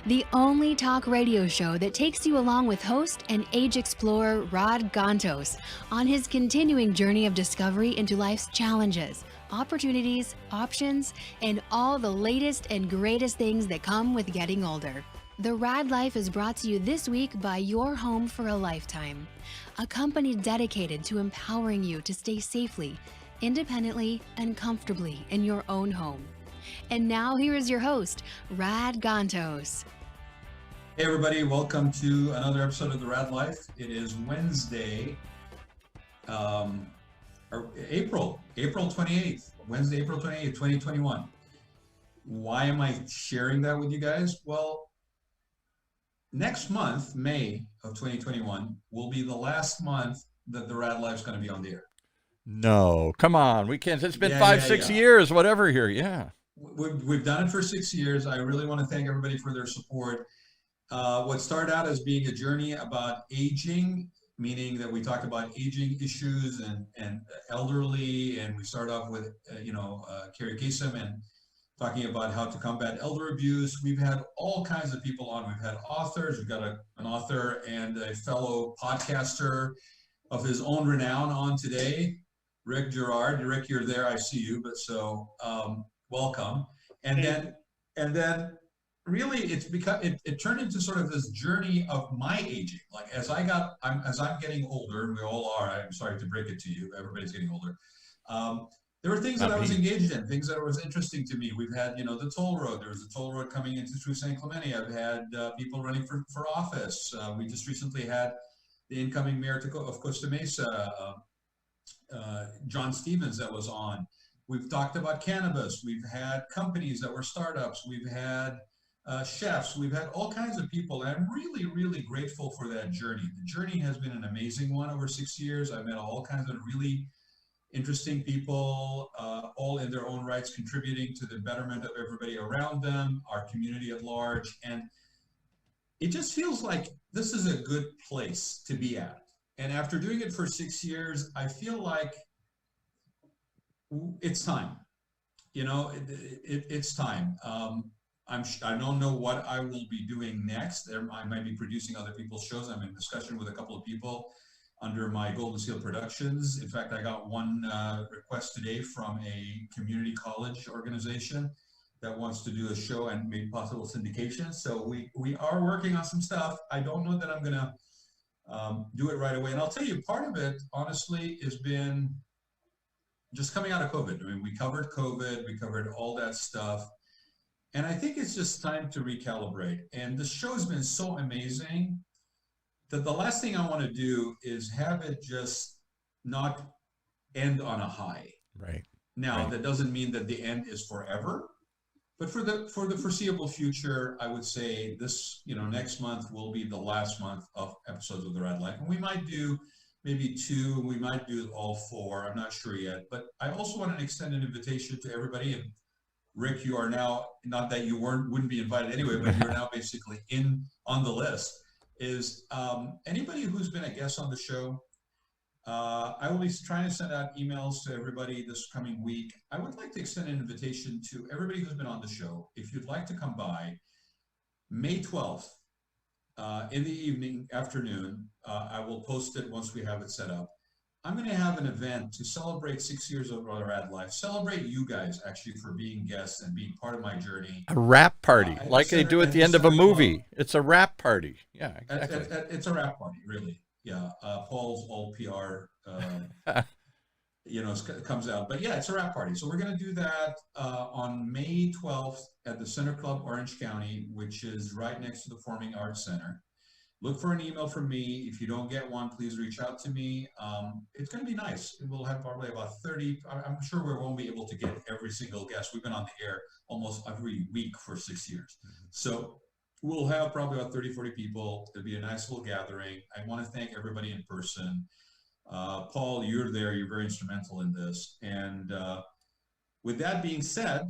the only talk radio show that takes you along with host and age explorer Raad on his continuing journey of discovery into life's challenges, opportunities, options, and all the latest and greatest things that come with getting older. The Raad Life is brought to you this week by Your Home for a Lifetime, a company dedicated to empowering you to stay safely, independently, and comfortably in your own home. And now here is your host, Raad. Hey everybody, welcome to another episode of the Raad Life. It is Wednesday, April 28th, Wednesday, April 28th, 2021. Why am I sharing that with you guys? Well, next month, May of 2021, will be the last month that the Raad Life is going to be on the air. No, come on. We can't. It's been 5-6 years, whatever here. Yeah. We've done it for 6 years. I really want to thank everybody for their support. What started out as being a journey about aging, meaning that we talked about aging issues and elderly, and we started off with, Carrie Kasem and talking about how to combat elder abuse. We've had all kinds of people on. We've had authors. We've got an author and a fellow podcaster of his own renown on today, Gerard. Rick, you're there. I see you, but so welcome. And then really it's become it turned into sort of this journey of my aging. Like as I'm getting older, and we all are. I'm sorry to break it to you. Everybody's getting older. There were things that I was engaged in, things that was interesting to me. We've had, the toll road. There was a toll road coming into through San Clemente. I've had people running for office. We just recently had the incoming mayor of Costa Mesa, John Stevens, that was on. We've talked about cannabis. We've had companies that were startups. We've had chefs. We've had all kinds of people. And I'm really, really grateful for that journey. The journey has been an amazing one over 6 years. I've met all kinds of really interesting people, all in their own rights, contributing to the betterment of everybody around them, our community at large. And it just feels like this is a good place to be at. And after doing it for 6 years, I feel like it's time. It's time. I don't know what I will be doing next. I might be producing other people's shows. I'm in discussion with a couple of people under my Golden Seal Productions. In fact, I got one request today from a community college organization that wants to do a show and maybe possible syndication. So we are working on some stuff. I don't know that I'm going to do it right away. And I'll tell you, part of it, honestly, has been just coming out of COVID. I mean, we covered COVID, we covered all that stuff. And I think it's just time to recalibrate. And the show has been so amazing that the last thing I want to do is have it just not end on a high. Right. Now, That doesn't mean that the end is forever. But for the foreseeable future, I would say this, next month will be the last month of episodes of the Raad Life. And we might do maybe 2, we might do all 4. I'm not sure yet. But I also want to extend an invitation to everybody. And Rick, you are now, not that you wouldn't be invited anyway, but you're now basically on the list. Is anybody who's been a guest on the show, I will be trying to send out emails to everybody this coming week. I would like to extend an invitation to everybody who's been on the show. If you'd like to come by, May 12th, in the afternoon, I will post it once we have it set up. I'm going to have an event to celebrate 6 years of Raad Life. Celebrate you guys, actually, for being guests and being part of my journey. A rap party, like they do at the end of a movie. It's a rap party. Yeah, exactly. It's a rap party, really. Yeah, Paul's all PR, comes out. But yeah, it's a rap party. So we're going to do that on May 12th at the Center Club, Orange County, which is right next to the Performing Arts Center. Look for an email from me. If you don't get one, please reach out to me. It's going to be nice. We'll have probably about 30. I'm sure we won't be able to get every single guest. We've been on the air almost every week for 6 years. So we'll have probably about 30, 40 people. It'll be a nice little gathering. I want to thank everybody in person. Paul, you're there. You're very instrumental in this. And with that being said,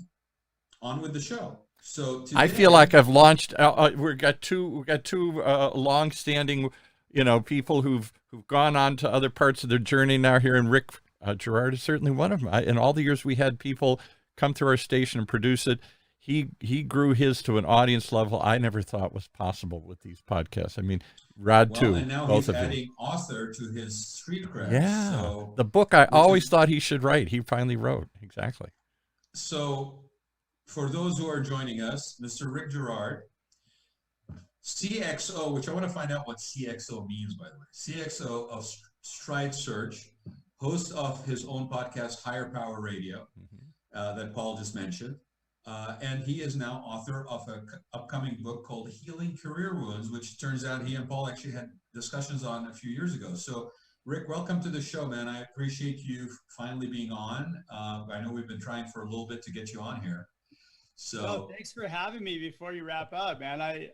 on with the show. So today, I feel like I've launched. We've got two long-standing, people who've gone on to other parts of their journey now here. And Rick Gerard is certainly one of them. In all the years we had people come through our station and produce it, he grew his to an audience level I never thought was possible with these podcasts. I mean, Rod Well, too, and now both he's of you. adding author to his street cred. Yeah, So, the book I which always is thought he should write, he finally wrote. Exactly. so. For those who are joining us, Mr. Rick Girard, CXO, which I want to find out what CXO means, by the way. CXO of Stride Search, host of his own podcast, Higher Power Radio, that Paul just mentioned. And he is now author of an upcoming book called Healing Career Wounds, which turns out he and Paul actually had discussions on a few years ago. So, Rick, welcome to the show, man. I appreciate you finally being on. I know we've been trying for a little bit to get you on here. So thanks for having me before you wrap up, man. I'd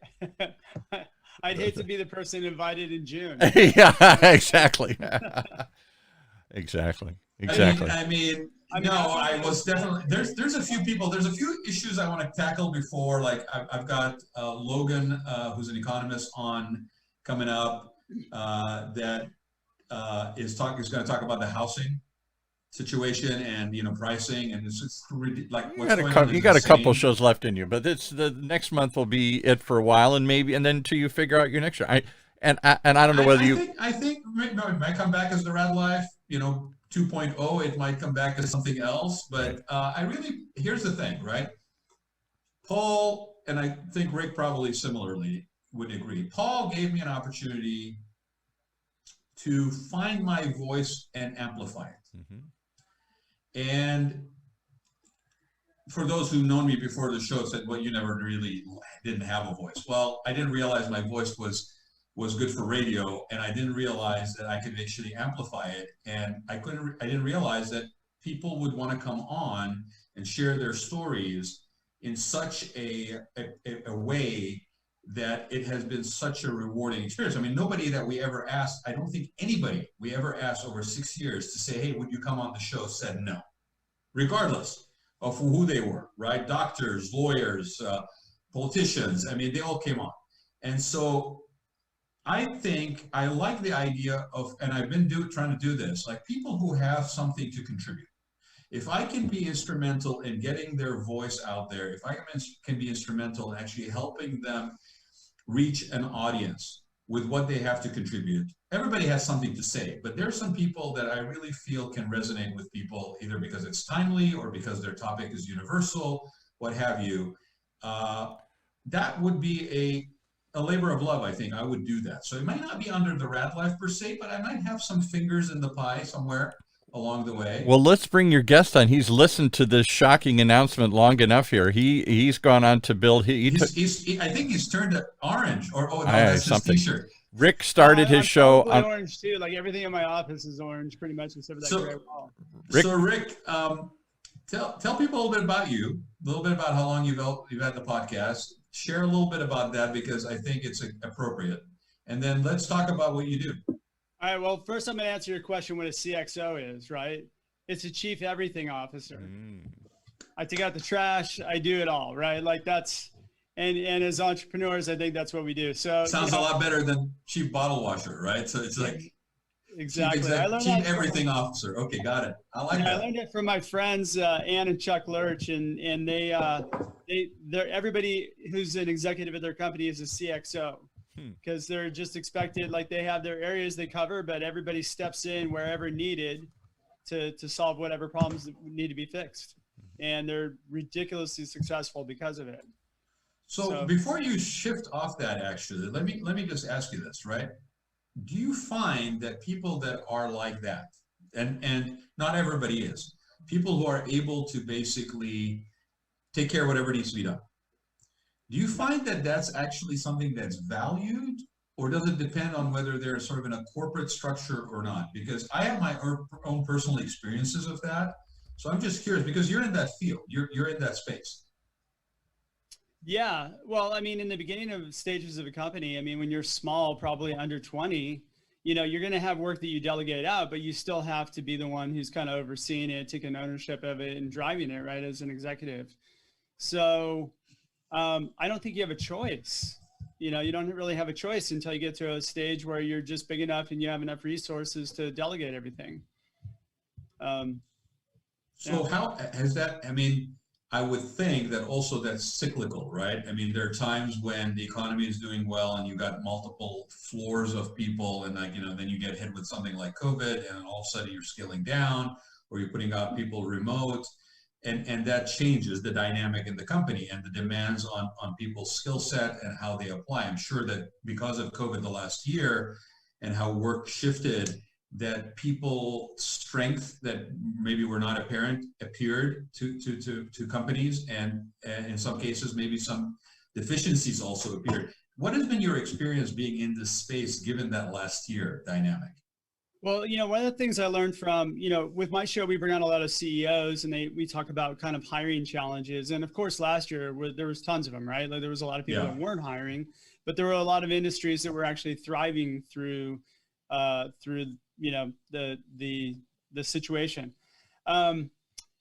hate to be the person invited in June. Yeah, exactly. Exactly. I mean, I was definitely, there's a few people, there's a few issues I want to tackle before, like I've got Logan, who's an economist on coming up, that is going to talk about the housing situation and, pricing, and it's just like you got a couple shows left in you, but it's the next month will be it for a while, and then till you figure out your next show. I don't know whether I think it might come back as the Raad LIfe, 2.0. It might come back as something else, but here's the thing, right? Paul, and I think Rick probably similarly would agree. Paul gave me an opportunity to find my voice and amplify it. Mm-hmm. And for those who've known me before the show said, well, you never really didn't have a voice. Well, I didn't realize my voice was good for radio, and I didn't realize that I could actually amplify it. And I didn't realize that people would want to come on and share their stories in such a way that it has been such a rewarding experience. I mean, nobody that we ever asked, I don't think anybody we ever asked over 6 years to say, hey, would you come on the show, said no, regardless of who they were, right? Doctors, lawyers, politicians, I mean, they all came on. And so I think I like the idea of, and I've been trying to do this, like people who have something to contribute. If I can be instrumental in getting their voice out there, if I can be instrumental in actually helping them reach an audience with what they have to contribute. Everybody has something to say, but there are some people that I really feel can resonate with people, either because it's timely or because their topic is universal, what have you. That would be a labor of love, I think. I would do that. So it might not be under the Raad LIfe per se, but I might have some fingers in the pie somewhere along the way. Well, let's bring your guest on. He's listened to this shocking announcement long enough here. He's gone on to build. I think he's turned it orange, or that's his T-shirt. Rick started his show on orange too. Like everything in my office is orange, pretty much, except for that gray wall. Rick, tell people a little bit about you, a little bit about how long you've had the podcast. Share a little bit about that, because I think it's appropriate. And then let's talk about what you do. All right. Well, first I'm going to answer your question what a CXO is, right? It's a chief everything officer. I take out the trash. I do it all, right? Like that's, and as entrepreneurs, I think that's what we do. So sounds a lot better than chief bottle washer, right? So it's like exactly. Chief everything officer. Okay, got it. I like that. I learned it from my friends Ann and Chuck Lurch, and they're everybody who's an executive at their company is a CXO. Because they're just expected, like they have their areas they cover, but everybody steps in wherever needed to solve whatever problems that need to be fixed. And they're ridiculously successful because of it. So before you shift off that, actually, let me just ask you this, right? Do you find that people that are like that, and not everybody is, people who are able to basically take care of whatever needs to be done, do you find that that's actually something that's valued, or does it depend on whether they're sort of in a corporate structure or not? Because I have my own personal experiences of that. So I'm just curious, because you're in that field, you're in that space. Yeah. Well, I mean, in the beginning of stages of a company, I mean, when you're small, probably under 20, you're going to have work that you delegate out, but you still have to be the one who's kind of overseeing it, taking ownership of it and driving it, right, as an executive. So I don't think you have a choice. You don't really have a choice until you get to a stage where you're just big enough and you have enough resources to delegate everything. So how has that, I mean, I would think that also that's cyclical, right? I mean, there are times when the economy is doing well and you've got multiple floors of people, and like, then you get hit with something like COVID, and all of a sudden you're scaling down, or you're putting out people remote, and that changes the dynamic in the company and the demands on people's skill set and how they apply. I'm sure that because of COVID the last year and how work shifted, that people's strength that maybe were not apparent appeared to companies, and in some cases maybe some deficiencies also appeared. What has been your experience being in this space given that last year dynamic? Well, one of the things I learned from, with my show, we bring on a lot of CEOs, and we talk about kind of hiring challenges. And of course, last year there was tons of them, right? Like there was a lot of people that weren't hiring, but there were a lot of industries that were actually thriving through the situation.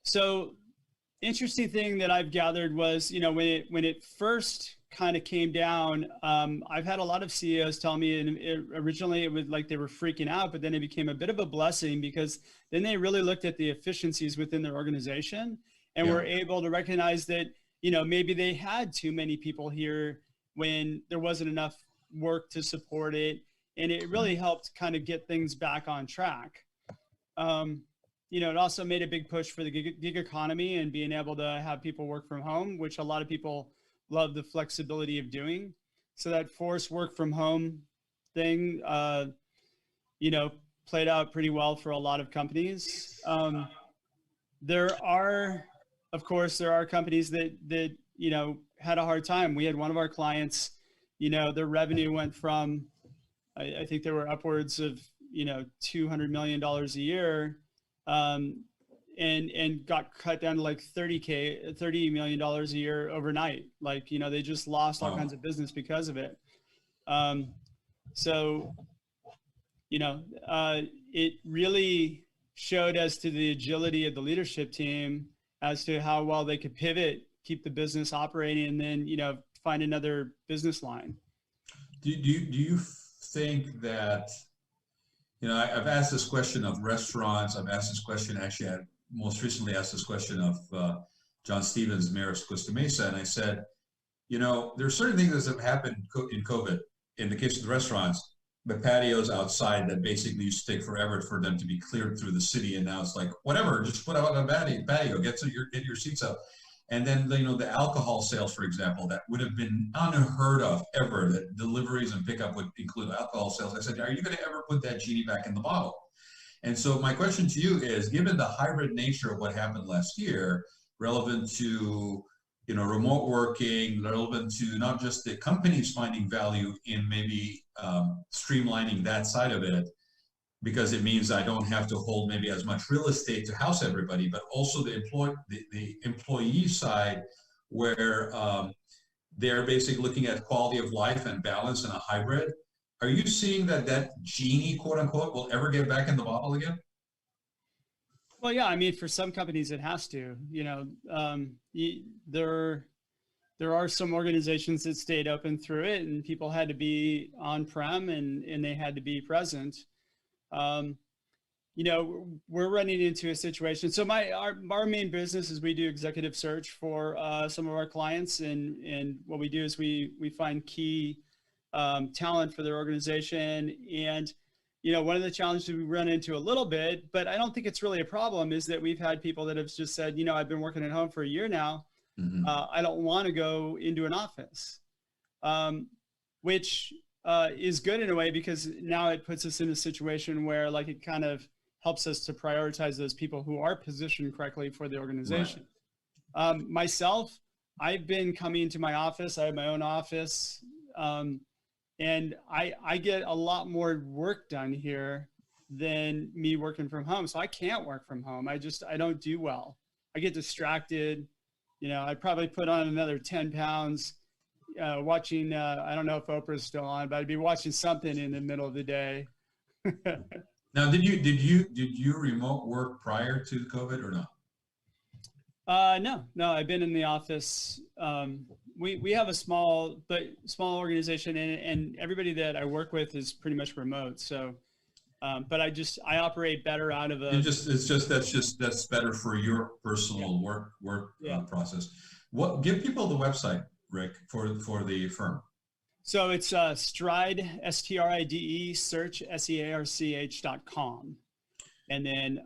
So interesting thing that I've gathered was, when it first kind of came down, I've had a lot of CEOs tell me, and originally it was like they were freaking out, but then it became a bit of a blessing, because then they really looked at the efficiencies within their organization and were able to recognize that, maybe they had too many people here when there wasn't enough work to support it. And it really helped kind of get things back on track. It also made a big push for the gig economy and being able to have people work from home, which a lot of people love the flexibility of doing. So that forced work from home thing, played out pretty well for a lot of companies. There are companies that had a hard time. We had one of our clients, their revenue went from, I think there were upwards of, $200 million a year, and got cut down to like $30 million a year overnight. Like, they just lost all kinds of business because of it. It really showed as to the agility of the leadership team as to how well they could pivot, keep the business operating, and then, find another business line. Do you think that, I've asked this question of restaurants. I've asked this question, actually, I most recently asked this question of John Stevens, mayor of Costa Mesa. And I said, there are certain things that have happened in COVID. In the case of the restaurants, the patios outside that basically used to take forever for them to be cleared through the city. And now it's like, whatever, just put out a patio, get your seats up. And then, the alcohol sales, for example, that would have been unheard of ever, that deliveries and pickup would include alcohol sales. I said, are you going to ever put that genie back in the bottle? And so my question to you is, given the hybrid nature of what happened last year, relevant to, remote working, relevant to not just the companies finding value in maybe streamlining that side of it, because it means I don't have to hold maybe as much real estate to house everybody, but also the employee side, where they're basically looking at quality of life and balance in a hybrid. Are you seeing that genie, quote unquote, will ever get back in the bottle again? Well, yeah, I mean, for some companies it has to. There are some organizations that stayed open through it, and people had to be on-prem and they had to be present. We're running into a situation. So our main business is we do executive search for some of our clients, and what we do is we find key talent for their organization. And one of the challenges we run into a little bit, but I don't think it's really a problem, is that we've had people that have just said, I've been working at home for a year now. Mm-hmm. I don't want to go into an office, which is good in a way, because now it puts us in a situation where, like, it kind of helps us to prioritize those people who are positioned correctly for the organization. Right. Myself, I've been coming to my office. I have my own office. And I get a lot more work done here than me working from home. So I can't work from home. I don't do well. I get distracted. I'd probably put on another 10 pounds watching, I don't know if Oprah's still on, but I'd be watching something in the middle of the day. Now, did you remote work prior to COVID or not? No, I've been in the office. We have a small organization, and everybody that I work with is pretty much remote. So But I operate better out of a. That's better for your personal work process. Give people the website, Rick, for the firm. So it's Stride, STRIDE, search, SEARCH.com. And then,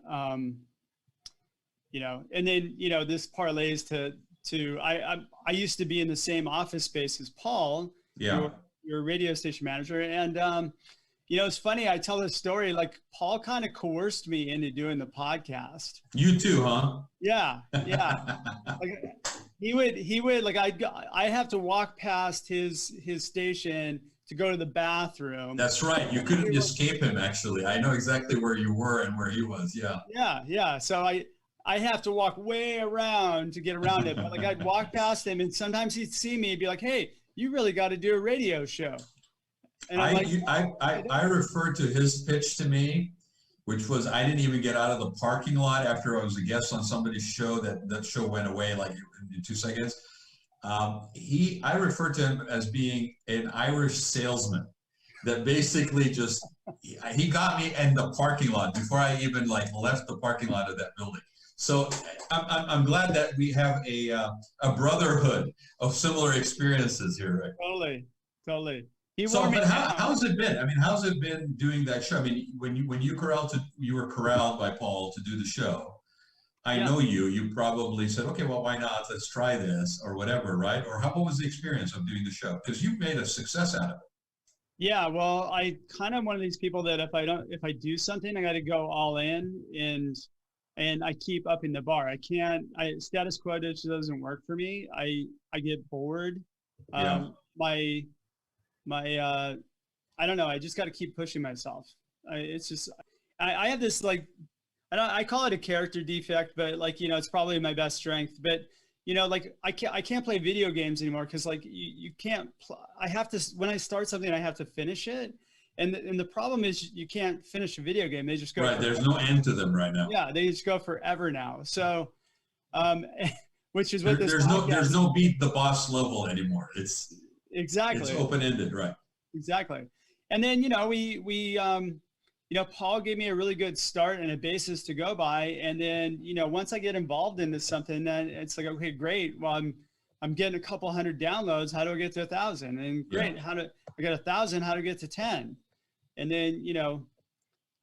this parlays to I used to be in the same office space as Paul, your radio station manager. And, it's funny. I tell this story, like Paul kind of coerced me into doing the podcast. You too, huh? Yeah. Like, he would like, I have to walk past his station to go to the bathroom. That's right. You couldn't escape him, actually. I know exactly where you were and where he was. Yeah. Yeah. So I have to walk way around to get around it. But like I'd walk past him and sometimes he'd see me and be like, hey, you really got to do a radio show. And I refer to his pitch to me, which was I didn't even get out of the parking lot after I was a guest on somebody's show. That show went away like in 2 seconds. I refer to him as being an Irish salesman that basically he got me in the parking lot before I even like left the parking lot of that building. So I'm glad that we have a brotherhood of similar experiences here, Rick. Totally. But how's it been? I mean, how's it been doing that show? I mean, when you were corralled by Paul to do the show. I know you probably said, okay, well, why not? Let's try this or whatever, right? Or what was the experience of doing the show? Because you've made a success out of it. Yeah, well, I kind of one of these people that if I do something, I got to go all in and I keep upping the bar. Status quo just doesn't work for me. I get bored. I don't know. I just got to keep pushing myself. I have this like, I call it a character defect, but like, it's probably my best strength, but like I can't play video games anymore. Cause like you can't, I have to, when I start something, I have to finish it. And the problem is you can't finish a video game. They just go. Right. There's no end to them right now. Yeah. They just go forever now. So, which is what there's no beat the boss level anymore. It's exactly. It's open-ended, right? Exactly. And then, Paul gave me a really good start and a basis to go by. And then, once I get involved into something, then it's like, okay, great. Well, I'm getting a couple hundred downloads. How do I get to 1,000? And great. Yeah. I got 1,000. How to get to 10? And then,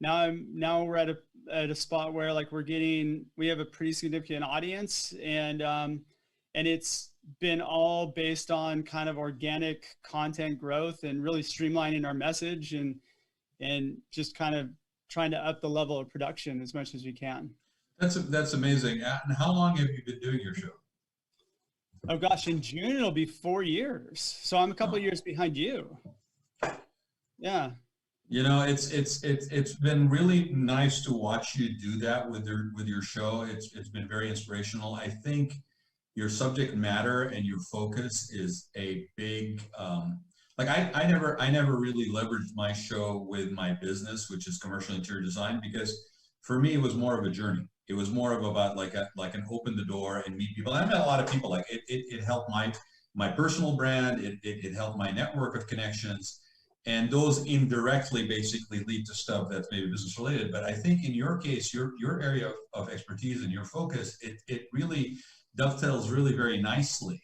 now we're at a spot where like we have a pretty significant audience and it's been all based on kind of organic content growth and really streamlining our message and just kind of trying to up the level of production as much as we can. That's amazing. And how long have you been doing your show? Oh gosh, in June it'll be 4 years. So I'm a couple of years behind you. Yeah. It's been really nice to watch you do that with your show. It's been very inspirational. I think your subject matter and your focus is a big I never really leveraged my show with my business, which is commercial interior design, because for me it was more of a journey. It was more of about like an open the door and meet people. I met a lot of people. Like it helped my personal brand. It helped my network of connections, and those indirectly basically lead to stuff that's maybe business related. But I think in your case, your area of expertise and your focus, it really dovetails really very nicely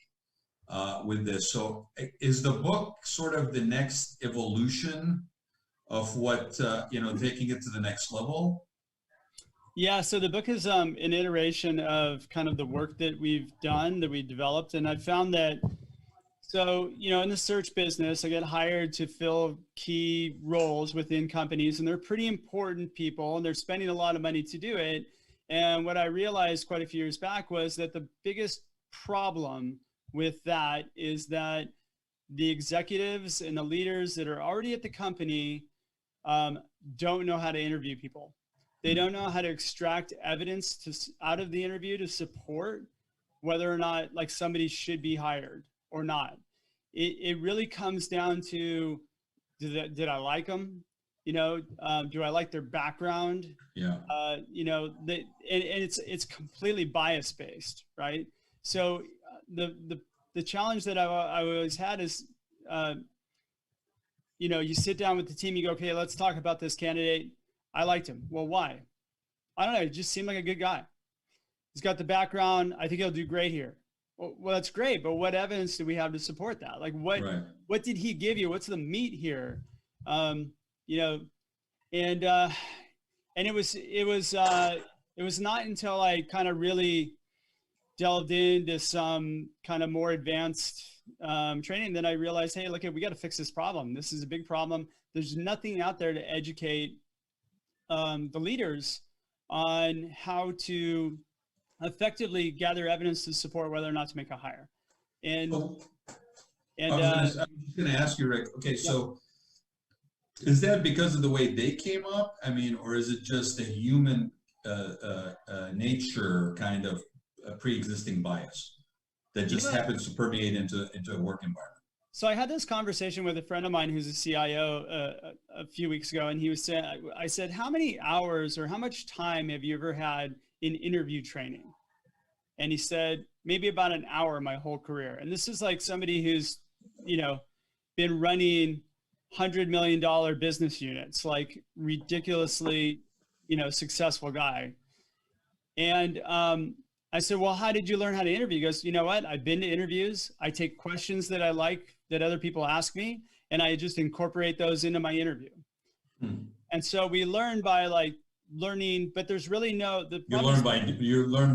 with this. So is the book sort of the next evolution of what, taking it to the next level? Yeah, so the book is an iteration of kind of the work that we've done, that we developed. And I found that, in the search business, I get hired to fill key roles within companies, and they're pretty important people, and they're spending a lot of money to do it. And what I realized quite a few years back was that the biggest problem with that is that the executives and the leaders that are already at the company don't know how to interview people. They don't know how to extract evidence out of the interview to support whether or not like somebody should be hired or not. It really comes down to, did I like them? Do I like their background? Yeah. It's completely bias based, right? So the challenge that I always had is, you sit down with the team, you go, okay, let's talk about this candidate. I liked him. Well, why? I don't know. He just seemed like a good guy. He's got the background. I think he'll do great here. Well, that's great, but what evidence do we have to support that? Like, what did he give you? What's the meat here? You know, and it was not until I kind of really delved into some kind of more advanced training that I realized, hey, look, we got to fix this problem. This is a big problem. There's nothing out there to educate the leaders on how to effectively gather evidence to support whether or not to make a hire. And I'm just going to ask you, Rick. Okay, so is that because of the way they came up? I mean, or is it just a human nature kind of a pre-existing bias that just happens to permeate into a work environment? So I had this conversation with a friend of mine who's a CIO a few weeks ago, and he was saying, I said, how many hours or how much time have you ever had in interview training? And he said, maybe about an hour my whole career. And this is like somebody who's, you know, been running $100 million business units, like ridiculously, you know, successful guy. And I said, well, how did you learn how to interview? He goes, you know what? I've been to interviews. I take questions that I like that other people ask me, and I just incorporate those into my interview. And so we learn by like learning, but there's really no, you learn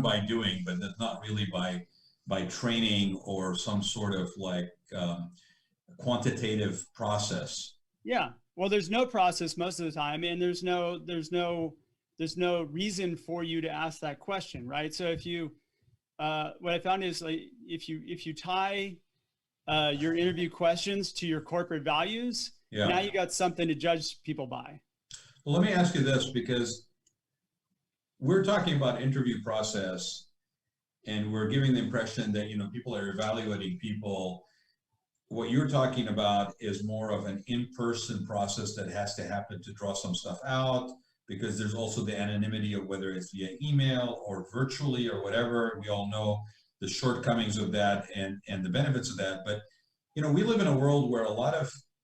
by doing, but that's not really by training or some sort of like quantitative process. Yeah. Well, there's no process most of the time, and there's no reason for you to ask that question, right? So if you, what I found is like, if you tie your interview questions to your corporate values, now you got something to judge people by. Well, let me ask you this, because we're talking about interview process, and we're giving the impression that, you know, people are evaluating people. What you're talking about is more of an in-person process that has to happen to draw some stuff out, because there's also the anonymity of whether it's via email or virtually or whatever. We all know the shortcomings of that and the benefits of that. But, you know, we live in a world where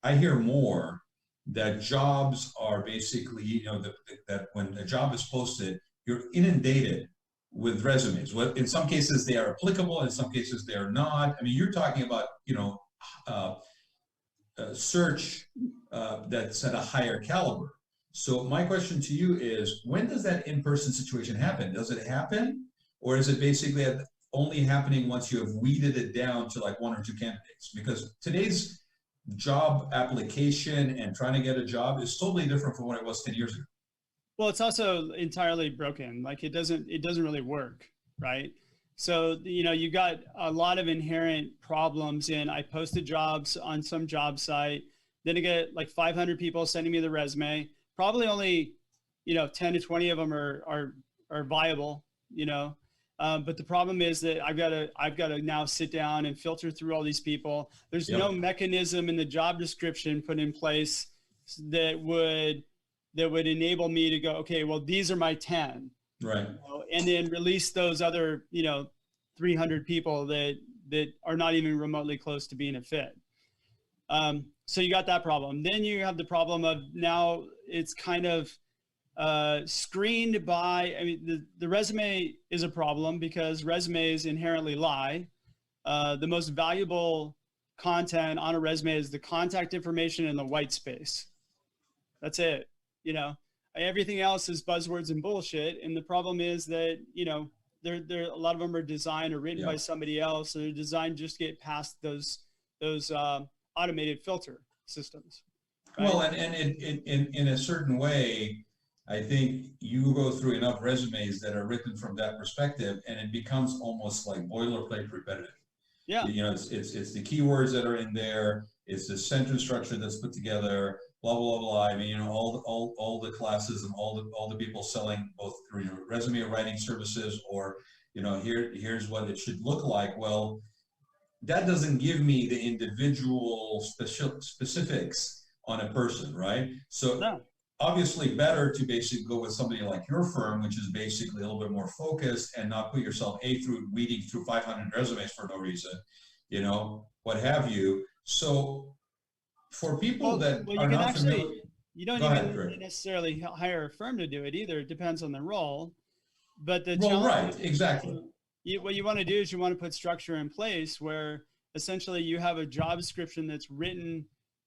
I hear more that jobs are basically, you know, that when a job is posted, you're inundated with resumes. Well, in some cases they are applicable, in some cases they are not. I mean, you're talking about, you know, search that's at a higher caliber. So my question to you is, when does that in-person situation happen? Does it happen? Or is it basically only happening once you have weeded it down to like one or two candidates? Because today's job application and trying to get a job is totally different from what it was 10 years ago. Well, it's also entirely broken. Like it doesn't really work, right? So, you know, you got a lot of inherent problems in, I posted jobs on some job site, then I get like 500 people sending me the resume. Probably only, you know, 10 to 20 of them are viable, you know. But the problem is that I've got to now sit down and filter through all these people. There's no mechanism in the job description put in place that would enable me to go, okay, well, these are my 10. Right. You know, and then release those other, you know, 300 people that are not even remotely close to being a fit. So you got that problem. Then you have the problem of now it's kind of screened by, I mean, the resume is a problem because resumes inherently lie. The most valuable content on a resume is the contact information and the white space. That's it. You know, everything else is buzzwords and bullshit. And the problem is that, you know, there a lot of them are designed or written by somebody else. So they're designed just to get past those automated filter systems. Right? Well, and in a certain way, I think you go through enough resumes that are written from that perspective, and it becomes almost like boilerplate repetitive. Yeah. You know, it's the keywords that are in there. It's the sentence structure that's put together. Blah blah blah. I mean, you know, all the classes and all the people selling both, you know, resume writing services, or, you know, here's what it should look like. Well, that doesn't give me the individual specifics on a person, right? So obviously better to basically go with somebody like your firm, which is basically a little bit more focused and not put yourself weeding through 500 resumes for no reason, you know, what have you. So for people that are not familiar, You don't Go even ahead, Greg. necessarily hire a firm to do it either. It depends on the role. But the Well, challenge, right, exactly. what you want to do is you want to put structure in place where essentially you have a job description that's written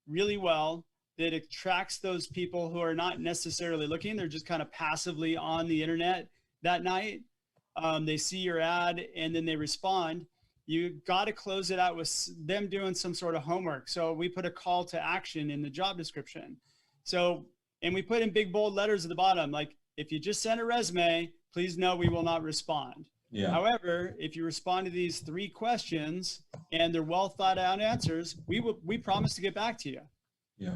really well, that attracts those people who are not necessarily looking. They're just kind of passively on the internet that night. They see your ad and then they respond. You got to close it out with them doing some sort of homework. So we put a call to action in the job description. So, and we put in big bold letters at the bottom, like, if you just send a resume, please know we will not respond. Yeah. However, if you respond to these 3 questions and they're well thought out answers, we promise to get back to you. Yeah.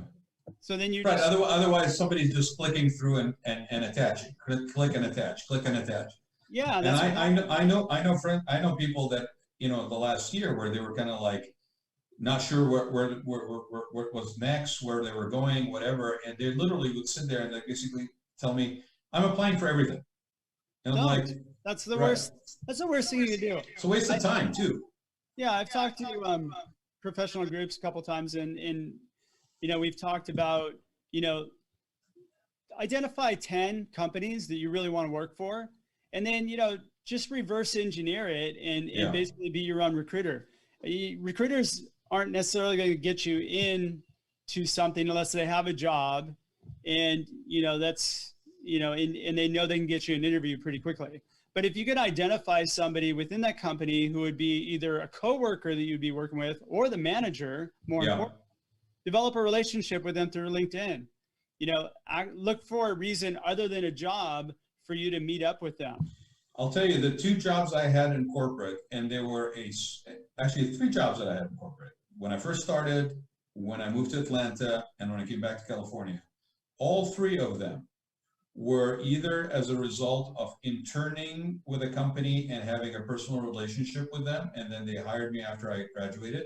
So then you Right. just, Otherwise, somebody's just clicking through and attaching. Click and attach. Click and attach. yeah. And That's I know people that, you know, the last year where they were kind of like not sure what was next, where they were going, whatever, and they literally would sit there and they basically tell me, "I'm applying for everything," and I'm like, that's the right. worst. That's the worst thing you can do. "It's a waste of time, too." Yeah, I've talked to professional groups a couple times, and you know, we've talked about, you know, identify 10 companies that you really want to work for, and then, you know, just reverse engineer it and basically be your own recruiter. Recruiters aren't necessarily going to get you into something unless they have a job, and, you know, that's, you know, and they know they can get you an interview pretty quickly. But if you could identify somebody within that company who would be either a coworker that you'd be working with or the manager, more important, develop a relationship with them through LinkedIn. You know, look for a reason other than a job for you to meet up with them. I'll tell you, the 2 jobs I had in corporate, and there were actually 3 jobs that I had in corporate. When I first started, when I moved to Atlanta, and when I came back to California, all 3 of them were either as a result of interning with a company and having a personal relationship with them, and then they hired me after I graduated,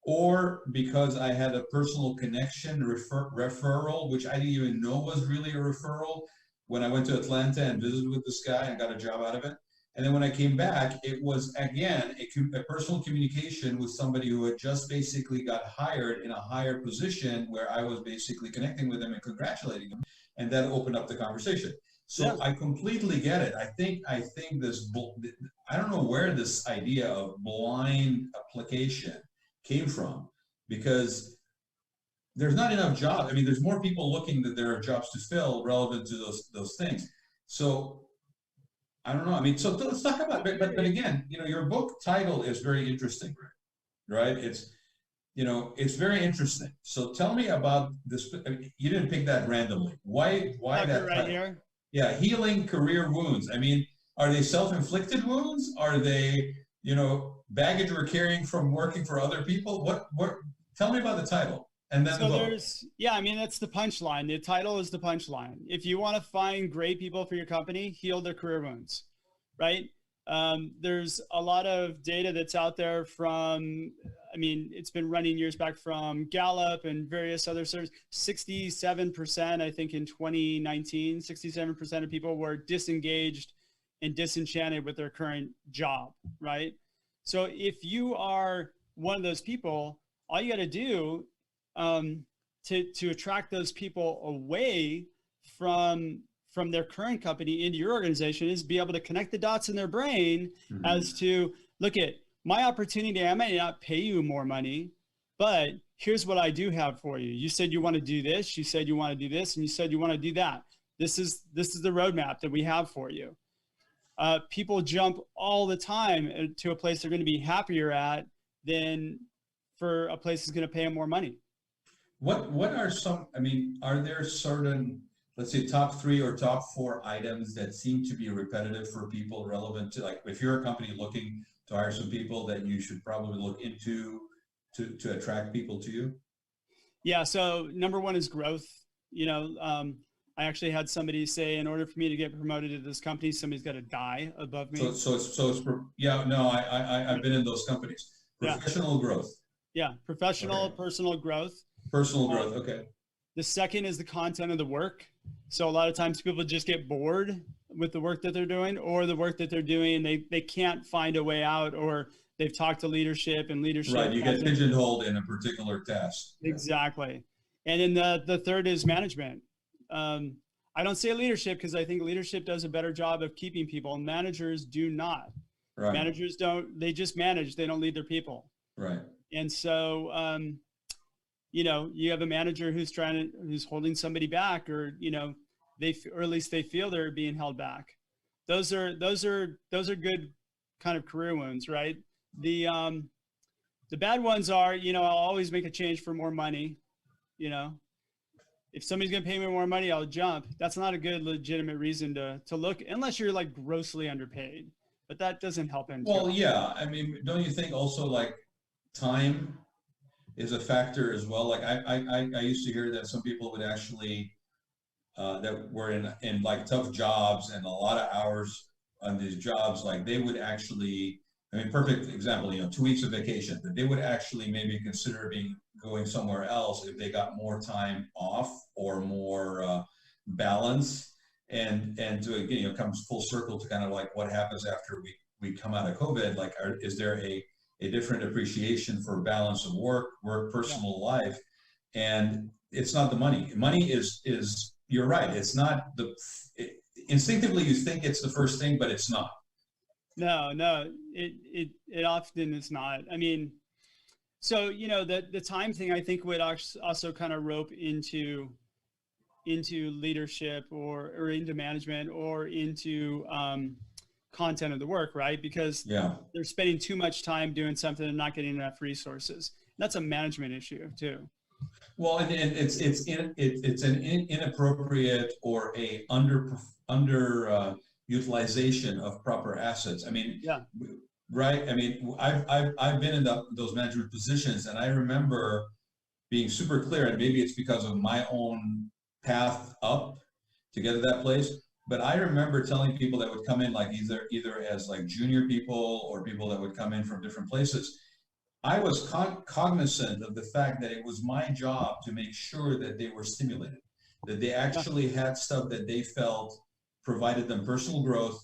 or because I had a personal connection, referral, which I didn't even know was really a referral, when I went to Atlanta and visited with this guy and got a job out of it. And then when I came back, it was, again, a personal communication with somebody who had just basically got hired in a higher position, where I was basically connecting with them and congratulating them. And that opened up the conversation. So I completely get it. I think this, I don't know where this idea of blind application came from, because there's not enough jobs. I mean, there's more people looking than there are jobs to fill relevant to those things. So I don't know. I mean, so let's talk about it. But again, you know, your book title is very interesting, right? It's, you know, it's very interesting. So tell me about this. I mean, you didn't pick that randomly. Why that right here? Yeah, healing career wounds. I mean, are they self-inflicted wounds? Are they, you know, baggage we're carrying from working for other people? What? Tell me about the title. And then so I mean, that's the punchline. The title is the punchline. If you want to find great people for your company, heal their career wounds, right? There's a lot of data that's out there from, I mean, it's been running years back from Gallup and various other surveys. 67%, I think in 2019, 67% of people were disengaged and disenchanted with their current job, right? So if you are one of those people, all you got to do to attract those people away from their current company into your organization is be able to connect the dots in their brain as to, look at my opportunity. I may not pay you more money, but here's what I do have for you. You said you want to do this. You said you want to do this, and you said you want to do that. This is the roadmap that we have for you. People jump all the time to a place they're going to be happier at than for a place that's going to pay them more money. What are some, I mean, are there certain, let's say, top 3 or top 4 items that seem to be repetitive for people, relevant to, like, if you're a company looking to hire some people that you should probably look into to attract people to you? Yeah. So number 1 is growth. You know, I actually had somebody say, in order for me to get promoted to this company, somebody's got to die above me. So it's yeah, no, I've been in those companies. Professional growth. Yeah. Professional, personal growth. Personal growth. Okay. The second is the content of the work. So a lot of times people just get bored with the work that they're doing, or the work that they're doing, they can't find a way out, or they've talked to leadership and leadership. Right. You get pigeonholed in a particular task. Exactly. And then the third is management. I don't say leadership because I think leadership does a better job of keeping people, and managers do not. Right. Managers don't, they just manage, they don't lead their people. Right. And so, you know, you have a manager who's who's holding somebody back, or, you know, or at least they feel they're being held back. Those are good kind of career wounds, right? The bad ones are, you know, I'll always make a change for more money. You know, if somebody's going to pay me more money, I'll jump. That's not a good legitimate reason to look, unless you're like grossly underpaid, but that doesn't help anyone. Well, yeah. I mean, don't you think also like time is a factor as well? Like I used to hear that some people would actually, that were in like tough jobs and a lot of hours on these jobs, like they would actually, I mean, perfect example, you know, 2 weeks of vacation, but they would actually maybe consider going somewhere else if they got more time off or more balance. And to, again, you know, comes full circle to kind of like what happens after we come out of COVID. Like, is there a different appreciation for balance of work, personal life? And it's not the money. Money is you're right. It's not instinctively you think it's the first thing, but it's not. No, it often is not. I mean, so, you know, the time thing I think would also kind of rope into leadership or into management or into content of the work, right? Because they're spending too much time doing something and not getting enough resources. That's a management issue too. Well, and it's an inappropriate or a under utilization of proper assets. I mean, right. I mean, I've been in those management positions, and I remember being super clear, and maybe it's because of my own path up to get to that place. But I remember telling people that would come in like either as like junior people or people that would come in from different places, I was cognizant of the fact that it was my job to make sure that they were stimulated, that they actually had stuff that they felt provided them personal growth,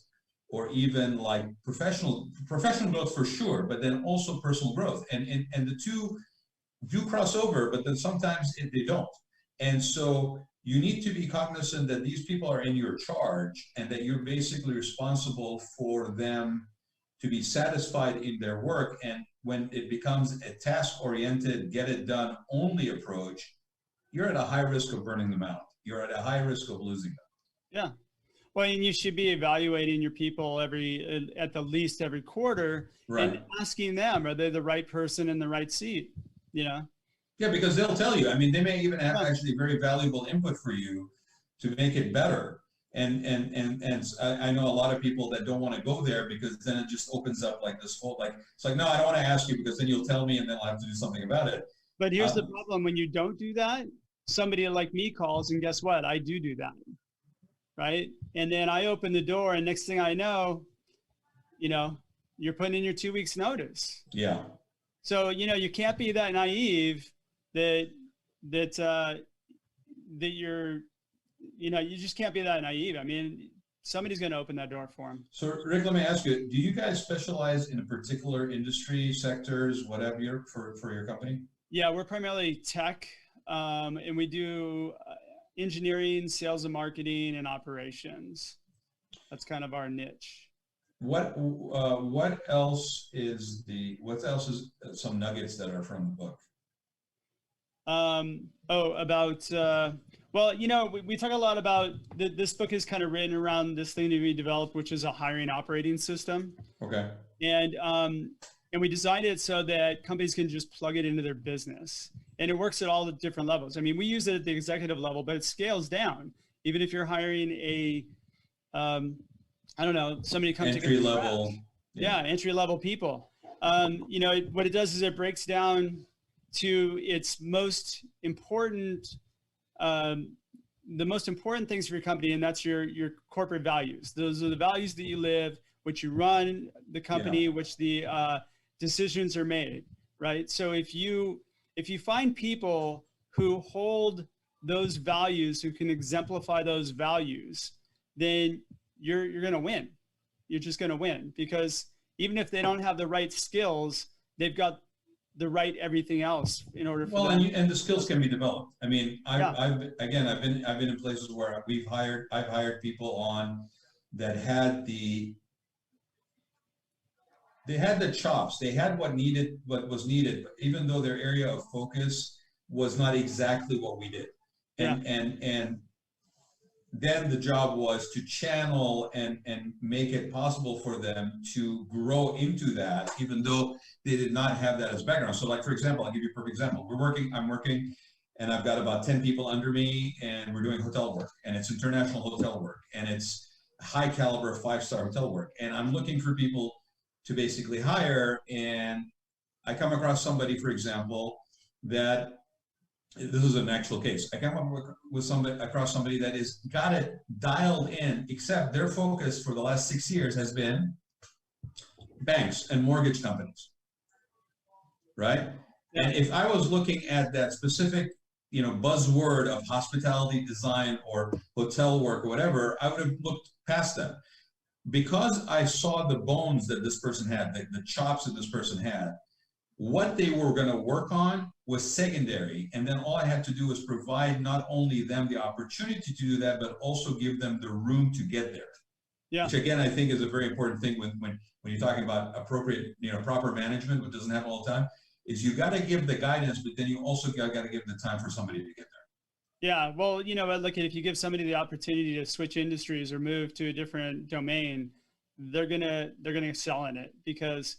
or even like professional growth for sure, but then also personal growth. And the two do cross over, but then sometimes they don't. And so you need to be cognizant that these people are in your charge and that you're basically responsible for them to be satisfied in their work. And when it becomes a task-oriented, get-it-done only approach, you're at a high risk of burning them out. You're at a high risk of losing them. Yeah. Well, and you should be evaluating your people at the least every quarter, right, and asking them, are they the right person in the right seat? You know? Yeah, because they'll tell you. I mean, they may even have actually very valuable input for you to make it better. And I know a lot of people that don't want to go there because then it just opens up like this whole, like, it's like, no, I don't want to ask you because then you'll tell me and then I'll have to do something about it. But here's the problem. When you don't do that, somebody like me calls, and guess what? I do that. Right. And then I open the door, and next thing I know, you know, you're putting in your 2 weeks notice. Yeah. So, you know, you can't be that naive that you're, you know, you just can't be that naive. I mean, somebody's going to open that door for them. So Rick, let me ask you, do you guys specialize in a particular industry, sectors, whatever, for your company? Yeah, we're primarily tech, and we do engineering, sales and marketing, and operations. That's kind of our niche. What else is some nuggets that are from the book? Well, you know, we talk a lot about this book is kind of written around this thing that we developed, which is a hiring operating system. Okay. And we designed it so that companies can just plug it into their business, and it works at all the different levels. I mean, we use it at the executive level, but it scales down. Even if you're hiring I don't know, somebody comes to entry level. Yeah, entry level people. You know, what it does is it breaks down to its most important, the most important things for your company, and that's your corporate values. Those are the values that you live, which you run the company, which the decisions are made, right? So if you find people who hold those values, who can exemplify those values, then you're going to win. You're just going to win, because even if they don't have the right skills, they've got Yeah. right everything else in order for Well, them. and the skills can be developed. I mean, Yeah. I've been in places where I've hired people on that had they had the chops, they had what was needed, but even though their area of focus was not exactly what we did. And then the job was to channel and make it possible for them to grow into that, even though they did not have that as background. So like, for example, I'll give you a perfect example. I'm working and I've got about 10 people under me, and we're doing hotel work, and it's international hotel work, and it's high caliber 5-star hotel work. And I'm looking for people to basically hire. And I come across somebody, for example, that this is an actual case. I come up with somebody that is got it dialed in, except their focus for the last 6 years has been banks and mortgage companies, right? And if I was looking at that specific, buzzword of hospitality design or hotel work or whatever, I would have looked past them. Because I saw the bones that this person had, the chops that this person had, what they were going to work on was secondary. And then all I had to do was provide not only them the opportunity to do that, but also give them the room to get there. Yeah. Which again, I think is a very important thing when you're talking about appropriate, proper management, which doesn't happen all the time, is you got to give the guidance, but then you also got to give the time for somebody to get there. Yeah, well, look, if you give somebody the opportunity to switch industries or move to a different domain, they're gonna excel in it, because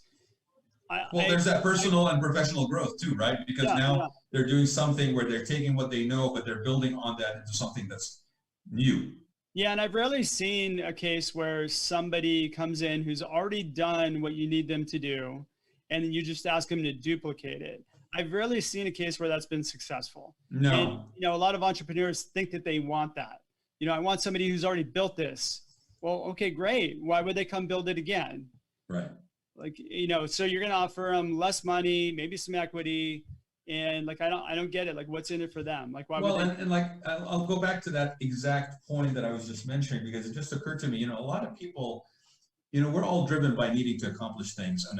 there's that personal and professional growth too, right? Because now they're doing something where they're taking what they know, but they're building on that into something that's new. Yeah, and I've rarely seen a case where somebody comes in who's already done what you need them to do, and you just ask them to duplicate it. I've rarely seen a case where that's been successful. No. And, a lot of entrepreneurs think that they want that. I want somebody who's already built this. Well, okay, great. Why would they come build it again? Right. Like, so you're going to offer them less money, maybe some equity. And like, I don't get it. Like, what's in it for them? Like, why would they? And like, I'll go back to that exact point that I was just mentioning, because it just occurred to me, a lot of people, we're all driven by needing to accomplish things on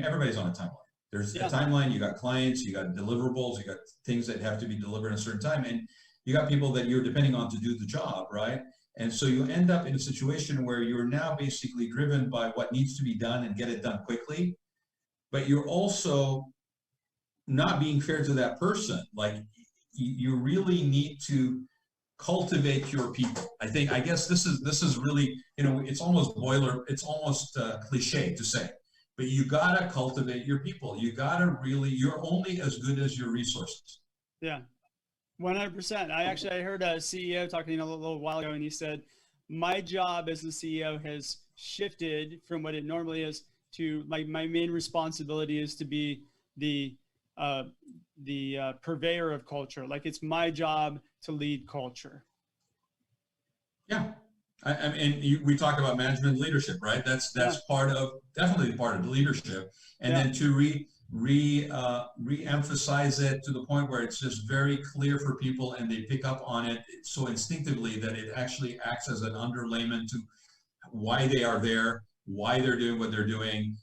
everybody's on a timeline. There's a timeline, you got clients, you got deliverables, you got things that have to be delivered in a certain time, and you got people that you're depending on to do the job, right? And so you end up in a situation where you're now basically driven by what needs to be done and get it done quickly, but you're also not being fair to that person. Like, you really need to cultivate your people. I guess this is really, it's almost cliche to say, but you gotta cultivate your people. You gotta you're only as good as your resources. Yeah, 100%. I heard a CEO talking a little while ago, and he said, my job as the CEO has shifted from what it normally is to my main responsibility is to be the purveyor of culture. Like, it's my job to lead culture. Yeah. We talk about management leadership, right? That's definitely part of leadership. And then to re-emphasize it to the point where it's just very clear for people and they pick up on it so instinctively that it actually acts as an underlayment to why they are there, why they're doing what they're doing,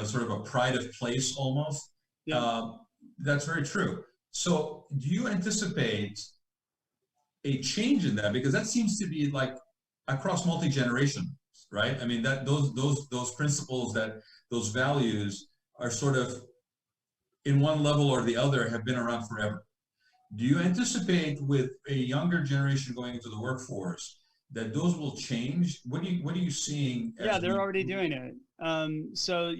sort of a pride of place almost. Yeah. That's very true. So do you anticipate a change in that? Because that seems to be like across multi-generations, right? I mean, that those principles, those values are sort of in one level or the other have been around forever. Do you anticipate with a younger generation going into the workforce that those will change? What are you seeing? Yeah, they're already doing it. So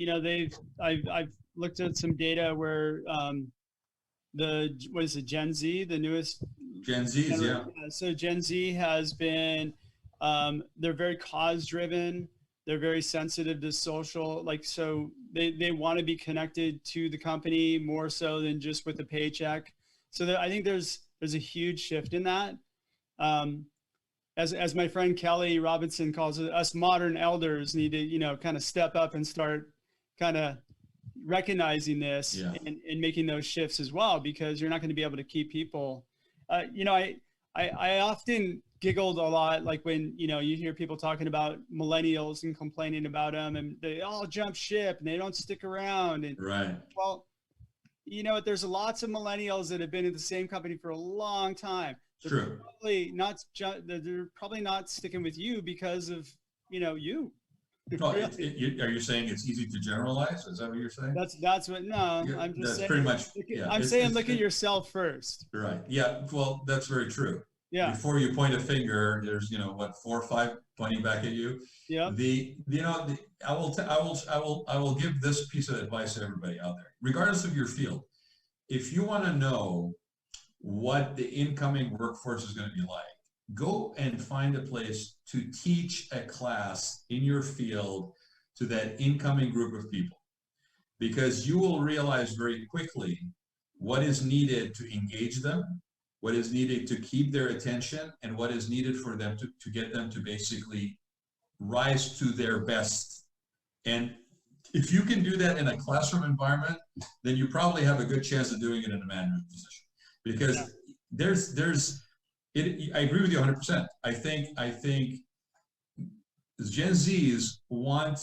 I've looked at some data where Gen Z, the newest Gen Z's, yeah. So Gen Z has been, they're very cause driven. They're very sensitive to social, so they want to be connected to the company more so than just with a paycheck. So I think there's a huge shift in that. As my friend Kelly Robinson calls it, us modern elders need to, kind of step up and start kind of recognizing this and making those shifts as well, because you're not going to be able to keep people. I often giggled a lot, like when, you hear people talking about millennials and complaining about them and they all jump ship and they don't stick around. And right. Well, you know what, there's lots of millennials that have been in the same company for a long time. True. They're probably not sticking with you because of, you know, you. No, are you saying it's easy to generalize? Is that what you're saying? That's what, no, Yeah, I'm just that's saying, pretty much, yeah. I'm saying look at yourself first. Right. Yeah. Well, that's very true. Yeah. Before you point a finger, there's, you know, what, 4 or 5 pointing back at you. Yeah. I will give this piece of advice to everybody out there, regardless of your field. If you want to know what the incoming workforce is going to be like, go and find a place to teach a class in your field to that incoming group of people, because you will realize very quickly what is needed to engage them, what is needed to keep their attention, and what is needed for them to get them to basically rise to their best. And if you can do that in a classroom environment, then you probably have a good chance of doing it in a management position, because I agree with you 100%. I think Gen Zs want,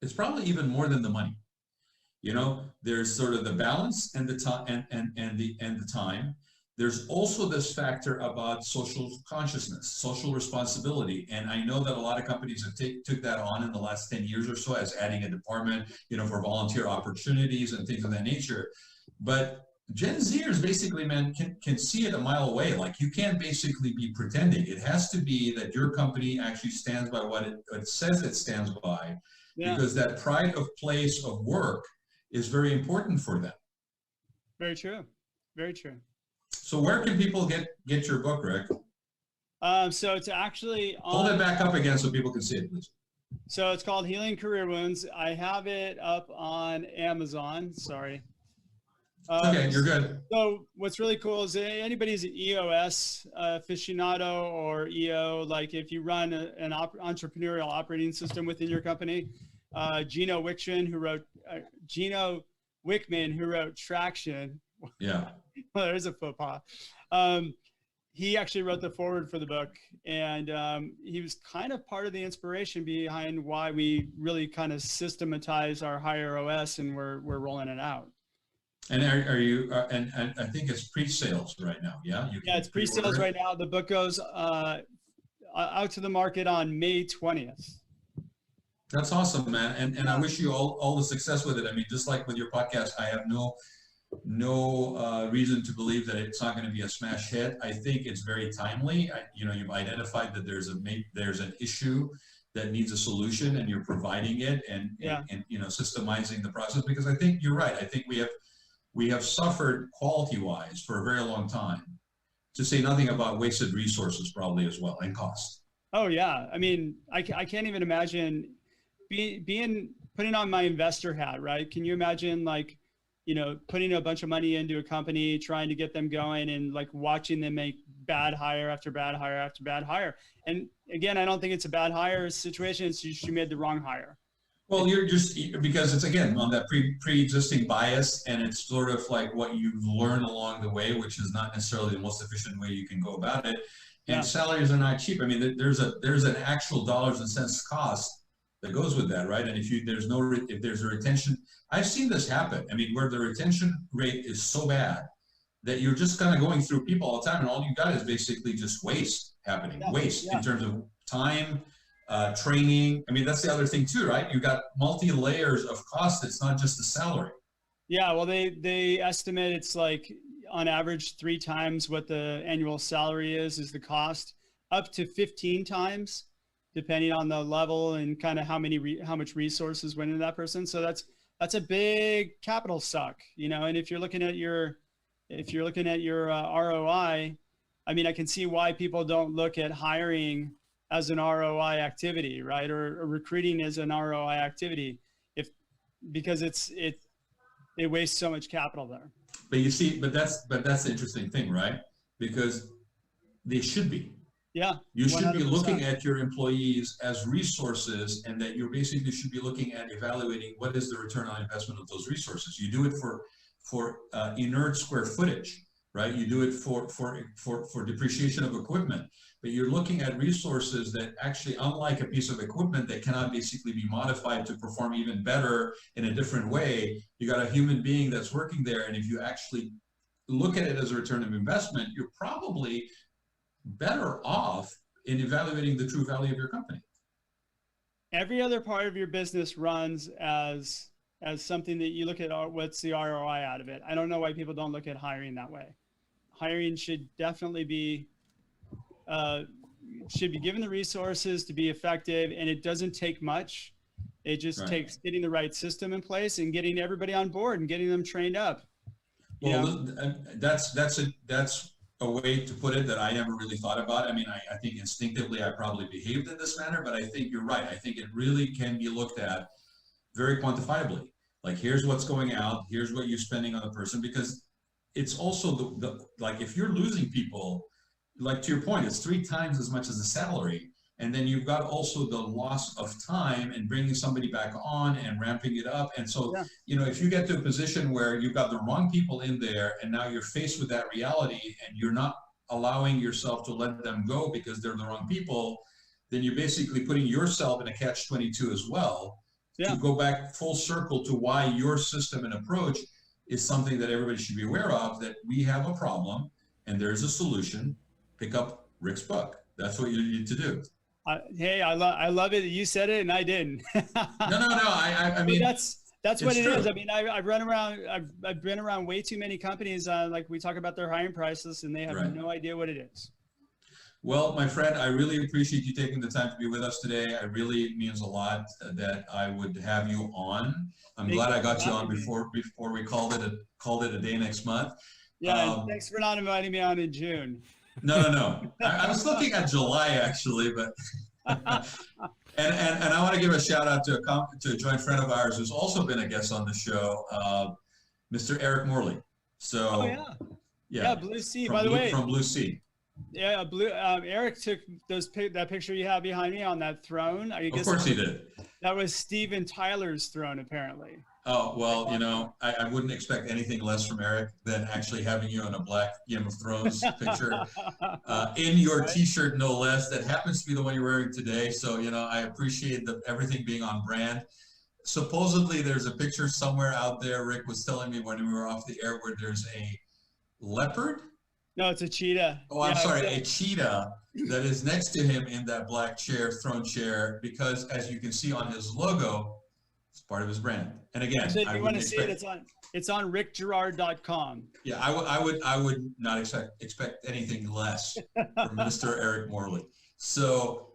it's probably even more than the money. You know, there's sort of the balance and the time and the time. There's also this factor about social consciousness, social responsibility. And I know that a lot of companies have took that on in the last 10 years or so, as adding a department, you know, for volunteer opportunities and things of that nature. But Gen Zers basically, man, can see it a mile away. Like, you can't basically be pretending. It has to be that your company actually stands by what it says it stands by, because that pride of place of work is very important for them. Very true. Very true. So where can people get your book, Rick? So it's actually on, hold it back up again so people can see it, please. So it's called Healing Career Wounds. I have it up on Amazon. Sorry. Okay, you're good. So what's really cool is anybody's an EOS aficionado or EO, like if you run an entrepreneurial operating system within your company, Gino Wickman, who wrote Traction. Yeah. Well, there's a faux pas. He actually wrote the foreword for the book, and he was kind of part of the inspiration behind why we really kind of systematize our higher OS, and we're rolling it out. And are you? And I think it's pre-sales right now. Yeah. Yeah, it's pre-sales right now. The book goes out to the market on May 20th. That's awesome, man. And I wish you all the success with it. I mean, just like with your podcast, I have no reason to believe that it's not going to be a smash hit. I think it's very timely. You know, you've identified that there's an issue that needs a solution, and you're providing it, and you know, systemizing the process. Because I think you're right. I think we have suffered quality-wise for a very long time, to say nothing about wasted resources probably as well, and cost. Oh yeah, I mean, I can't even imagine putting on my investor hat, right? Can you imagine, like, you know, putting a bunch of money into a company, trying to get them going, and like watching them make bad hire after bad hire after bad hire? And again, I don't think it's a bad hire situation. It's just you made the wrong hire. Well, you're just, because it's, again, on that pre-existing bias, and it's sort of like what you've learned along the way, which is not necessarily the most efficient way you can go about it. And salaries are not cheap. I mean, there's an actual dollars and cents cost that goes with that, right? And if there's a retention, I've seen this happen. I mean, where the retention rate is so bad that you're just kind of going through people all the time, and all you got is basically just waste happening, in terms of time, training. I mean, that's the other thing too, right? You got multi-layers of cost. It's not just the salary. Yeah, well, they estimate it's like on average 3 times what the annual salary is the cost, up to 15 times, depending on the level and kind of how much resources went into that person. So that's a big capital suck, you know. And if you're looking at your ROI, I mean, I can see why people don't look at hiring as an ROI activity, right? Or recruiting as an ROI activity, because it wastes so much capital there. But you see, but that's the interesting thing, right? Because they should be. Yeah. You should 100%. Be looking at your employees as resources, and that you basically should be looking at evaluating what is the return on investment of those resources. You do it for inert square footage, right? You do it for depreciation of equipment, but you're looking at resources that actually, unlike a piece of equipment that cannot basically be modified to perform even better in a different way, you got a human being that's working there. And if you actually look at it as a return of investment, you're probably better off in evaluating the true value of your company. Every other part of your business runs as something that you look at, what's the ROI out of it. I don't know why people don't look at hiring that way. Hiring should definitely be given the resources to be effective, and it doesn't take much. It just takes getting the right system in place and getting everybody on board and getting them trained up. Well, that's a way to put it that I never really thought about. I mean, I think instinctively I probably behaved in this manner, but I think you're right. I think it really can be looked at very quantifiably. Like, here's what's going out, here's what you're spending on the person, because it's also like, if you're losing people, like to your point, it's 3 times as much as the salary. And then you've got also the loss of time and bringing somebody back on and ramping it up. And so, if you get to a position where you've got the wrong people in there and now you're faced with that reality and you're not allowing yourself to let them go because they're the wrong people, then you're basically putting yourself in a catch-22 as well. To go back full circle to why your system and approach is something that everybody should be aware of, that we have a problem and there's a solution. Pick up Rick's book. That's what you need to do. Hey, I love it that you said it and I didn't. No. I mean, that's what it true. is. I mean, I've been around way too many companies. Like, we talk about their hiring prices and they have no idea what it is. Well, my friend, I really appreciate you taking the time to be with us today. It really means a lot that I would have you on. I'm glad I got you on before we called it a day next month. Yeah, thanks for not inviting me on in June. No. I was looking at July actually, but and I want to give a shout out to a joint friend of ours who's also been a guest on the show, Mr. Eric Morley. So Blue Sea, by the way, from Blue Sea. Yeah, Eric took that picture you have behind me on that throne. Of course he did. That was Steven Tyler's throne, apparently. Oh, well, I wouldn't expect anything less from Eric than actually having you on a black Game of Thrones picture in your T-shirt, no less. That happens to be the one you're wearing today. So, I appreciate everything being on brand. Supposedly, there's a picture somewhere out there, Rick was telling me when we were off the air, where there's a leopard. No, it's a cheetah. Oh, I'm sorry, a cheetah that is next to him in that black throne chair, because as you can see on his logo, it's part of his brand. And again, so if you want to see it, it's on rickgerard.com. Yeah, I would not expect anything less from Mr. Eric Morley. So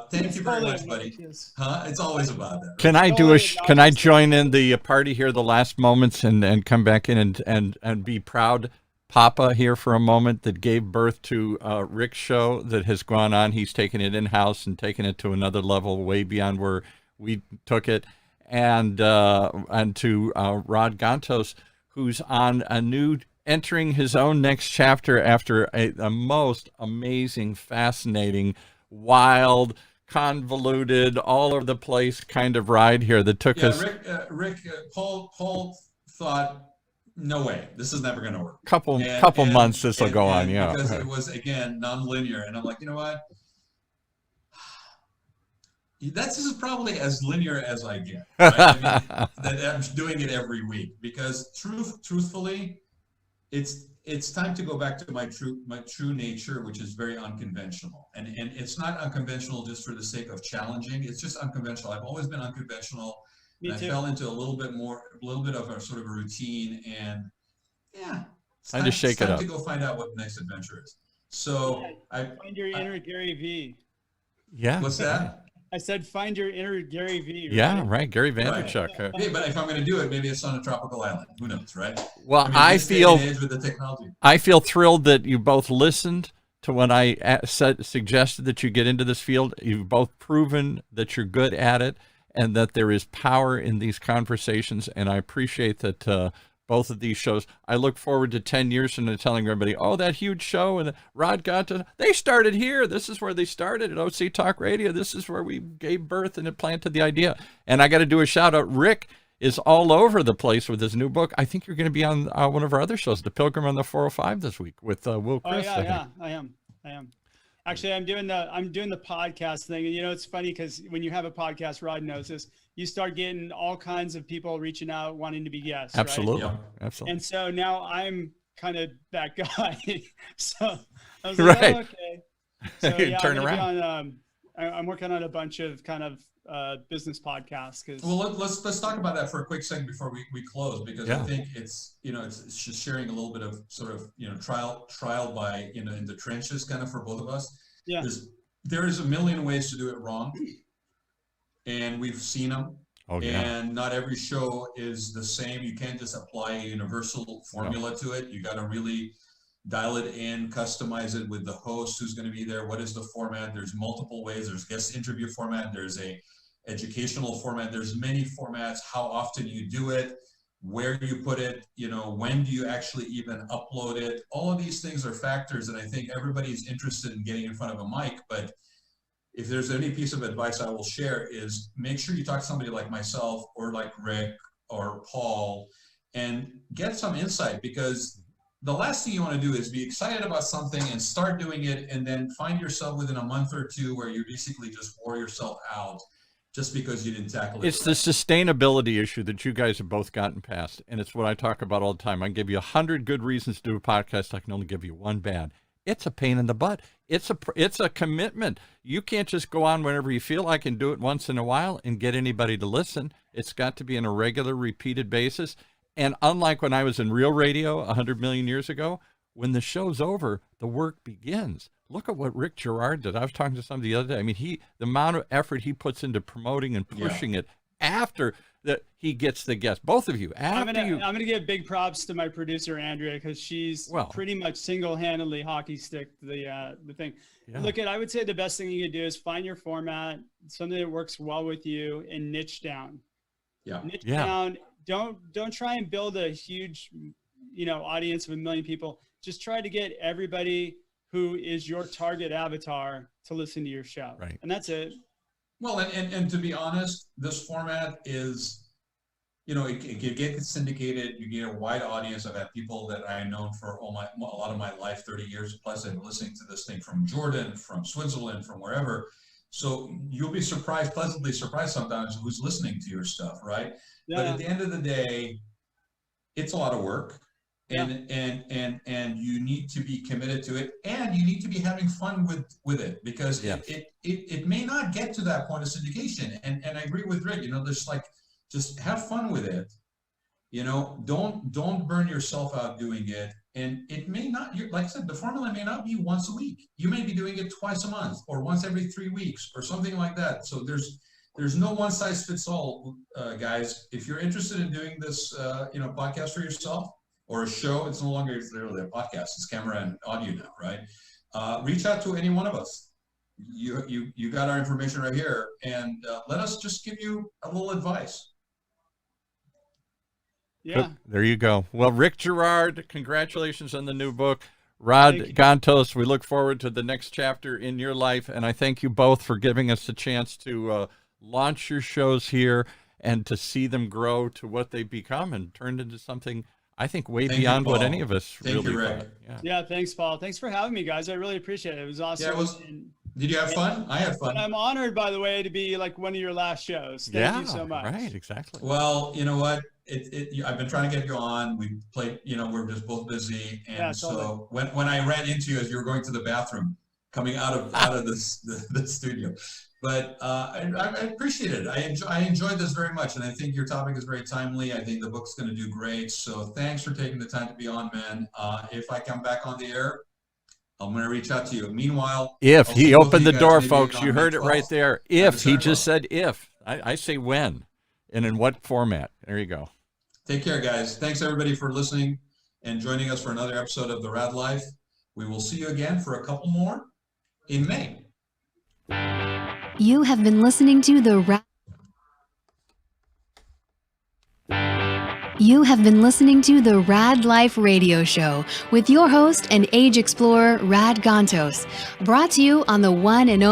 thank you very much, buddy. It's always about that. Right? Can I join in the party here, the last moments, and come back in and be proud Papa here for a moment, that gave birth to Rick's show that has gone on. He's taken it in-house and taken it to another level, way beyond where we took it. And to Rod Gantos, who's on entering his own next chapter after a most amazing, fascinating, wild, convoluted, all over the place kind of ride here that took us. Paul thought, no way, this is never going to work. Couple months this will go on, because it was, again, non-linear, and I'm like, you know what? This is probably as linear as I get. Right? I mean, that I'm doing it every week, because truthfully, it's time to go back to my true nature, which is very unconventional. And it's not unconventional just for the sake of challenging. It's just unconventional. I've always been unconventional. I fell into a little bit of a sort of a routine, and it's time to go find out what the next adventure is. So find your inner Gary V. Yeah. What's that? I said, find your inner Gary V. Right? Yeah, right. Gary Vaynerchuk. Right. Hey, but if I'm going to do it, maybe it's on a tropical island. Who knows, right? Well, I feel with the technology. I feel thrilled that you both listened to when I suggested that you get into this field. You've both proven that you're good at it and that there is power in these conversations. And I appreciate that both of these shows. I look forward to 10 years from now telling everybody, oh, that huge show and Rod got to, they started here. This is where they started at OC Talk Radio. This is where we gave birth and it planted the idea. And I got to do a shout out. Rick is all over the place with his new book. I think you're going to be on one of our other shows, The Pilgrim on the 405 this week with Will Chris. Oh yeah, I am. Actually, I'm doing the podcast thing, and it's funny because when you have a podcast, Rod knows this. You start getting all kinds of people reaching out wanting to be guests. Absolutely, right? Yeah. Absolutely. And so now I'm kind of that guy. So I was like, Right. oh, okay. So yeah, Turn I'm gonna around. be on, I'm working on a bunch of kind of business podcasts. Well, let's talk about that for a quick second before we close, because I think it's it's just sharing a little bit of sort of trial by in the trenches kind of for both of us. Yeah. There is a million ways to do it wrong, and we've seen them. Oh, yeah. And not every show is the same. You can't just apply a universal formula to it. You got to really dial it in, customize it with the host who's going to be there. What is the format? There's multiple ways. There's guest interview format. There's a educational format. There's many formats. How often you do it, where you put it, when do you actually even upload it? All of these things are factors that I think everybody's interested in getting in front of a mic. But if there's any piece of advice I will share is make sure you talk to somebody like myself or like Rick or Paul and get some insight, because the last thing you want to do is be excited about something and start doing it and then find yourself within a month or two where you basically just wore yourself out just because you didn't tackle it. It's the sustainability issue that you guys have both gotten past, and it's what I talk about all the time. I can give you 100 good reasons to do a podcast. I can only give you one bad. It's a pain in the butt. It's a commitment. You can't just go on whenever you feel like and do it once in a while and get anybody to listen. It's got to be on a regular, repeated basis. And unlike when I was in real radio 100 million years ago, when the show's over, the work begins. Look at what Rick Girard did. I was talking to somebody the other day. I mean, the amount of effort he puts into promoting and pushing it after that he gets the guest. Both of you. I'm gonna give big props to my producer Andrea, because she's pretty much single-handedly hockey sticked the thing. Yeah. Look, I would say the best thing you could do is find your format, something that works well with you, and niche down. Yeah. Niche down. Don't try and build a huge, audience of 1 million people. Just try to get everybody who is your target avatar to listen to your show. Right. And that's it. Well, and to be honest, this format is, it gets syndicated. You get a wide audience. I've had people that I know for a lot of my life, 30 years plus, I've been listening to this thing from Jordan, from Switzerland, from wherever. So you'll be pleasantly surprised sometimes who's listening to your stuff, right? Yeah. But at the end of the day, it's a lot of work. And you need to be committed to it, and you need to be having fun with it, because it may not get to that point of syndication. And I agree with Rick, there's just have fun with it. Don't burn yourself out doing it. And it may not, like I said, the formula may not be once a week. You may be doing it twice a month or once every 3 weeks or something like that. So there's no one size fits all, guys. If you're interested in doing this, podcast for yourself, or a show, it's no longer literally a podcast, it's camera and audio now, right? Reach out to any one of us. You got our information right here, and let us just give you a little advice. Yeah. There you go. Well, Rick Girard, congratulations on the new book. Raad Gantos, we look forward to the next chapter in your life, and I thank you both for giving us a chance to launch your shows here and to see them grow to what they become and turn into something, I think, way beyond what any of us really thought. Yeah, thanks, Paul. Thanks for having me, guys. I really appreciate it. It was awesome. Did you have fun? I had fun. And I'm honored, by the way, to be like one of your last shows. Thank you so much. Right, exactly. Well, you know what? I've been trying to get you on. We played, we're just both busy. And so when I ran into you as you were going to the bathroom, coming out of the studio. But I appreciate it. I enjoyed this very much, and I think your topic is very timely. I think the book's going to do great. So thanks for taking the time to be on, man. If I come back on the air, I'm going to reach out to you. Meanwhile, if he opened the door, folks, you heard it right there. If he just said if, I say when, and in what format. There you go. Take care, guys. Thanks everybody for listening and joining us for another episode of the Raad Life. We will see you again for a couple more in May. You have been listening to the Raad Life radio show with your host and age explorer, Raad Gantos, brought to you on the one and only